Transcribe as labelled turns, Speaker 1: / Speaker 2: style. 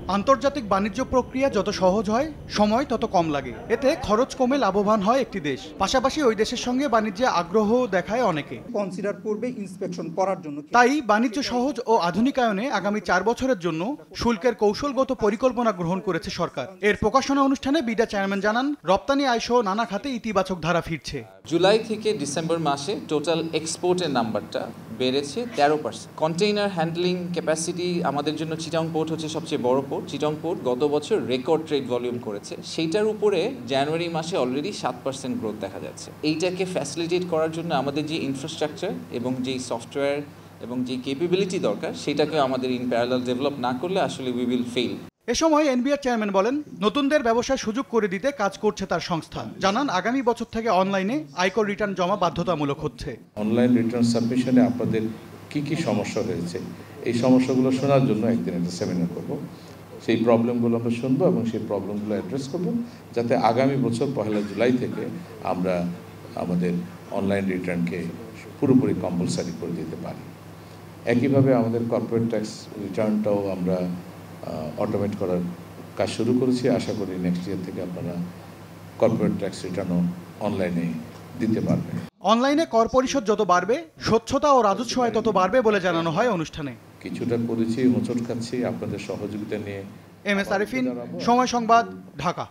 Speaker 1: আন্তর্জাতিক বাণিজ্য প্রক্রিয়া যত সহজ হয়, সময় তত কম লাগে। এতে খরচ কমে লাভবান হয় একটি দেশ। পাশাপাশি ওই দেশের সঙ্গে বাণিজ্যে আগ্রহ দেখায় অনেকে।
Speaker 2: কনসিডার করবে ইন্সপেকশন করার জন্য।
Speaker 1: তাই বাণিজ্য সহজ ও আধুনিকায়নে আগামী 4 বছরের জন্য শুল্কের কৌশলগত পরিকল্পনা গ্রহণ করেছে সরকার। এর প্রকাশনা অনুষ্ঠানে বিডা চেয়ারম্যান জানান, রপ্তানি আয়সহ নানা খাতে ইতিবাচক ধারা ফিরছে।
Speaker 3: জুলাই থেকে ডিসেম্বর মাসে টোটাল এক্সপোর্টের নাম্বারটা বেড়েছে 13%। কন্টেইনার হ্যান্ডলিং ক্যাপাসিটি আমাদের জন্য চিটাং পোর্ট হচ্ছে সবচেয়ে বড় পোর্ট। চিটাং পোর্ট গত বছর রেকর্ড ট্রেড ভলিউম করেছে, সেইটার উপরে জানুয়ারি মাসে অলরেডি 7% গ্রোথ দেখা যাচ্ছে। এইটাকে ফ্যাসিলিটেট করার জন্য আমাদের যে ইনফ্রাস্ট্রাকচার এবং যেই সফটওয়্যার এবং যে ক্যাপাবিলিটি দরকার, সেটাকে আমাদের ইন প্যারালাল ডেভেলপ না করলে আসলে উই উইল ফেল।
Speaker 1: এ সময় এনবিআর চেয়ারম্যান বলেন, নতুনদের ব্যবসার সুযোগ করে দিতে কাজ করছে তার সংস্থা। জানান, আগামী বছর থেকে অনলাইনে আয়কর রিটার্ন জমা বাধ্যতামূলক হচ্ছে।
Speaker 4: অনলাইন রিটার্ন সাবমিশনে আপনাদের কি সমস্যা হয়েছে, এই সমস্যাগুলো শোনার জন্য একদিন একটা সেমিনার করব। সেই প্রবলেমগুলো আমরা শুনবো এবং সেই প্রবলেমগুলো অ্যাড্রেস করব, যাতে আগামী বছর 1 জুলাই থেকে আমরা আমাদের অনলাইন রিটার্নকে পুরোপুরি কম্পালসারি করে দিতে পারি। একইভাবে আমাদের কর্পোরেট ট্যাক্স রিটার্নটাও আমরা অটোমেট করার কাজ শুরু করেছি। আশা করি নেক্সট ইয়ার থেকে আপনারা কর্পোরেট ট্যাক্স রিটার্নও অনলাইনে দিতে পারবেন।
Speaker 1: অনলাইনে কর পরিশোধ যত বাড়বে, স্বচ্ছতা ও রাজস্ব আয় তত বাড়বে বলে জানানো হয় অনুষ্ঠানে।
Speaker 4: কিছুটা করেছি, হোঁচট খাচ্ছি, আপনাদের সহযোগিতা নিয়ে।
Speaker 1: এম.এস. আরিফিন, সময় সংবাদ, ঢাকা।